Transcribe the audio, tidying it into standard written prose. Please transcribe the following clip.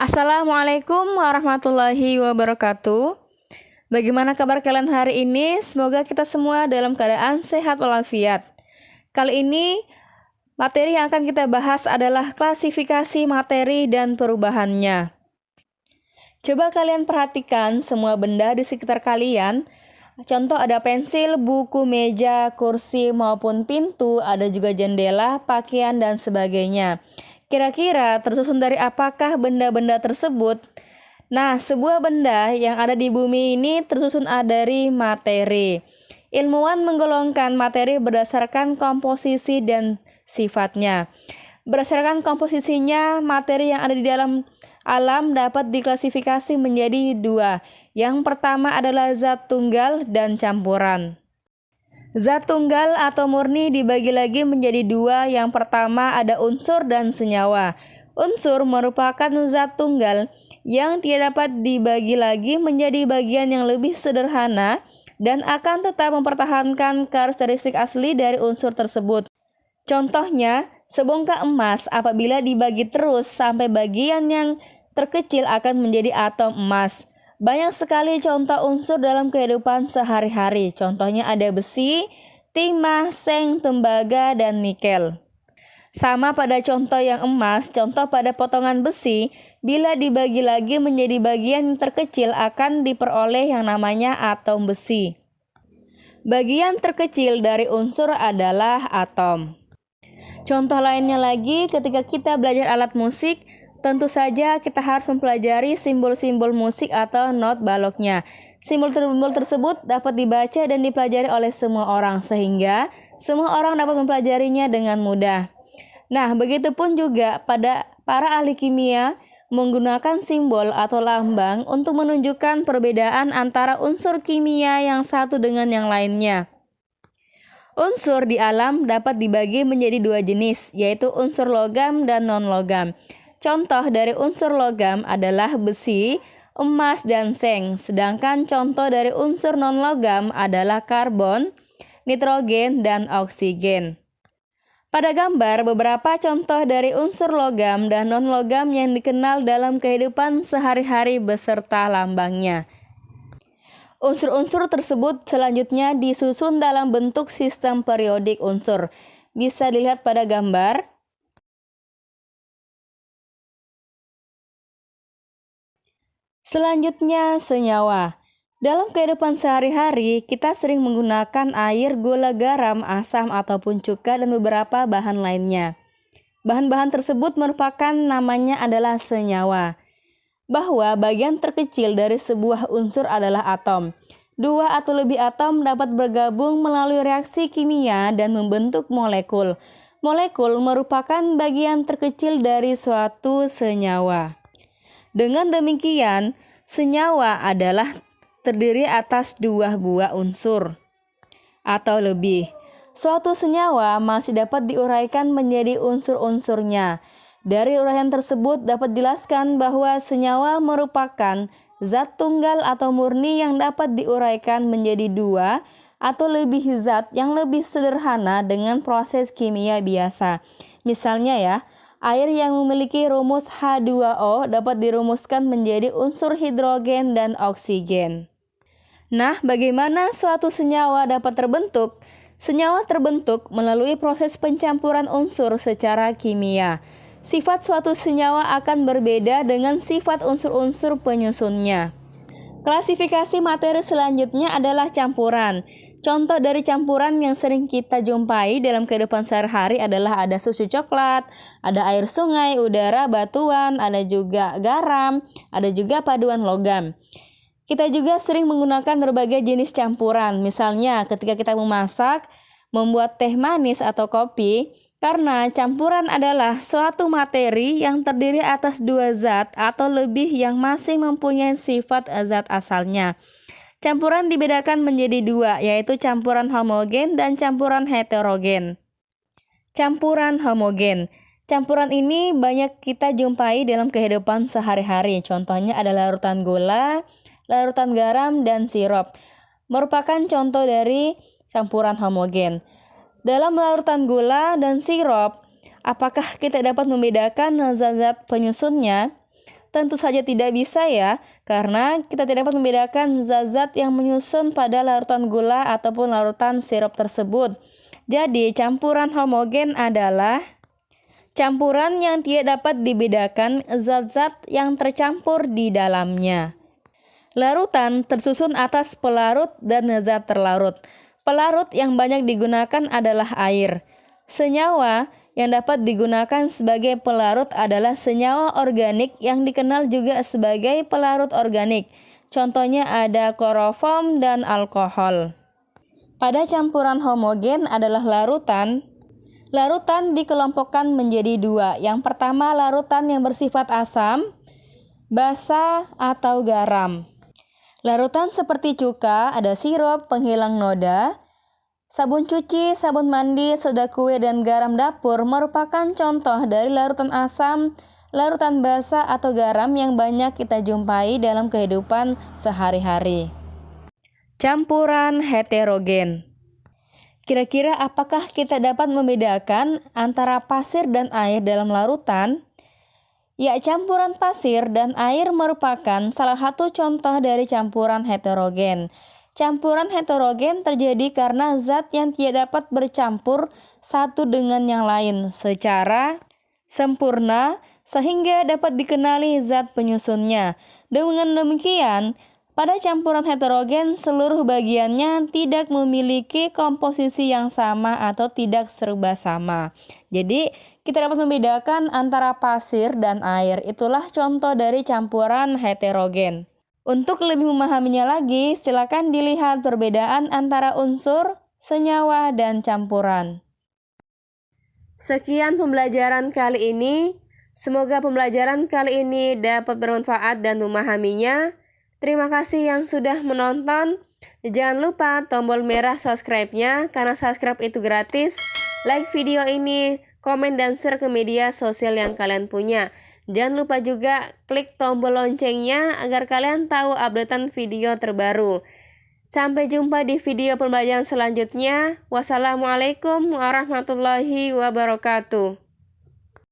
Assalamualaikum warahmatullahi wabarakatuh. Bagaimana kabar kalian hari ini? Semoga kita semua dalam keadaan sehat walafiat. Kali ini materi yang akan kita bahas adalah klasifikasi materi dan perubahannya. Coba kalian perhatikan semua benda di sekitar kalian. Contoh ada pensil, buku, meja, kursi, maupun pintu, ada juga jendela, pakaian, dan sebagainya. Kira-kira tersusun dari apakah benda-benda tersebut? Nah, sebuah benda yang ada di bumi ini tersusun dari materi. Ilmuwan menggolongkan materi berdasarkan komposisi dan sifatnya. Berdasarkan komposisinya, materi yang ada di dalam alam dapat diklasifikasi menjadi dua. Yang pertama adalah zat tunggal dan campuran. Zat tunggal atau murni dibagi lagi menjadi dua. Yang pertama ada unsur dan senyawa. Unsur merupakan zat tunggal yang tidak dapat dibagi lagi menjadi bagian yang lebih sederhana dan akan tetap mempertahankan karakteristik asli dari unsur tersebut. Contohnya, sebongkah emas apabila dibagi terus sampai bagian yang terkecil akan menjadi atom emas. Banyak sekali contoh unsur dalam kehidupan sehari-hari. Contohnya ada besi, timah, seng, tembaga, dan nikel. Sama pada contoh yang emas, contoh pada potongan besi, bila dibagi lagi menjadi bagian yang terkecil akan diperoleh yang namanya atom besi. Bagian terkecil dari unsur adalah atom. Contoh lainnya lagi, ketika kita belajar alat musik, tentu saja kita harus mempelajari simbol-simbol musik atau not baloknya. Simbol-simbol tersebut dapat dibaca dan dipelajari oleh semua orang, sehingga semua orang dapat mempelajarinya dengan mudah. Nah, begitupun juga pada para ahli kimia menggunakan simbol atau lambang untuk menunjukkan perbedaan antara unsur kimia yang satu dengan yang lainnya. Unsur di alam dapat dibagi menjadi dua jenis, yaitu unsur logam dan non-logam. Contoh dari unsur logam adalah besi, emas, dan seng. Sedangkan contoh dari unsur non-logam adalah karbon, nitrogen, dan oksigen. Pada gambar, beberapa contoh dari unsur logam dan non-logam yang dikenal dalam kehidupan sehari-hari beserta lambangnya. Unsur-unsur tersebut selanjutnya disusun dalam bentuk sistem periodik unsur. Bisa dilihat pada gambar. Selanjutnya, senyawa. Dalam kehidupan sehari-hari, kita sering menggunakan air, gula, garam, asam, ataupun cuka, dan beberapa bahan lainnya. Bahan-bahan tersebut merupakan namanya adalah senyawa. Bahwa bagian terkecil dari sebuah unsur adalah atom. Dua atau lebih atom dapat bergabung melalui reaksi kimia dan membentuk molekul. Molekul merupakan bagian terkecil dari suatu senyawa. Dengan demikian, senyawa adalah terdiri atas dua buah unsur atau lebih. Suatu senyawa masih dapat diuraikan menjadi unsur-unsurnya. Dari uraian tersebut dapat dijelaskan bahwa senyawa merupakan zat tunggal atau murni yang dapat diuraikan menjadi dua atau lebih zat yang lebih sederhana dengan proses kimia biasa. Misalnya ya, air yang memiliki rumus H2O dapat dirumuskan menjadi unsur hidrogen dan oksigen. Nah, bagaimana suatu senyawa dapat terbentuk? Senyawa terbentuk melalui proses pencampuran unsur secara kimia. Sifat suatu senyawa akan berbeda dengan sifat unsur-unsur penyusunnya. Klasifikasi materi selanjutnya adalah campuran. Contoh dari campuran yang sering kita jumpai dalam kehidupan sehari-hari adalah ada susu coklat, ada air sungai, udara, batuan, ada juga garam, ada juga paduan logam. Kita juga sering menggunakan berbagai jenis campuran. Misalnya ketika kita memasak, membuat teh manis atau kopi, karena campuran adalah suatu materi yang terdiri atas dua zat atau lebih yang masih mempunyai sifat zat asalnya. Campuran dibedakan menjadi dua, yaitu campuran homogen dan campuran heterogen. Campuran homogen. Campuran ini banyak kita jumpai dalam kehidupan sehari-hari. Contohnya adalah larutan gula, larutan garam, dan sirup. Merupakan contoh dari campuran homogen. Dalam larutan gula dan sirup, apakah kita dapat membedakan zat-zat penyusunnya? Tentu saja tidak bisa ya, karena kita tidak dapat membedakan zat-zat yang menyusun pada larutan gula ataupun larutan sirup tersebut. Jadi, campuran homogen adalah campuran yang tidak dapat dibedakan zat-zat yang tercampur di dalamnya. Larutan tersusun atas pelarut dan zat terlarut. Pelarut yang banyak digunakan adalah air. Senyawa yang dapat digunakan sebagai pelarut adalah senyawa organik yang dikenal juga sebagai pelarut organik. Contohnya ada kloroform dan alkohol. Pada campuran homogen adalah larutan. Larutan dikelompokkan menjadi dua. Yang pertama larutan yang bersifat asam, basa, atau garam. Larutan seperti cuka, ada sirup, penghilang noda, sabun cuci, sabun mandi, soda kue, dan garam dapur merupakan contoh dari larutan asam, larutan basa, atau garam yang banyak kita jumpai dalam kehidupan sehari-hari. Campuran heterogen. Kira-kira apakah kita dapat membedakan antara pasir dan air dalam larutan? Ya, campuran pasir dan air merupakan salah satu contoh dari campuran heterogen. Campuran heterogen terjadi karena zat yang tidak dapat bercampur satu dengan yang lain secara sempurna sehingga dapat dikenali zat penyusunnya. Dengan demikian, pada campuran heterogen seluruh bagiannya tidak memiliki komposisi yang sama atau tidak serba sama. Jadi, kita dapat membedakan antara pasir dan air. Itulah contoh dari campuran heterogen. Untuk lebih memahaminya lagi, silakan dilihat perbedaan antara unsur, senyawa, dan campuran. Sekian pembelajaran kali ini. Semoga pembelajaran kali ini dapat bermanfaat dan memahaminya. Terima kasih yang sudah menonton. Jangan lupa tombol merah subscribe-nya, karena subscribe itu gratis. Like video ini, komen dan share ke media sosial yang kalian punya. Jangan lupa juga klik tombol loncengnya agar kalian tahu updatean video terbaru. Sampai jumpa di video pembelajaran selanjutnya. Wassalamualaikum warahmatullahi wabarakatuh.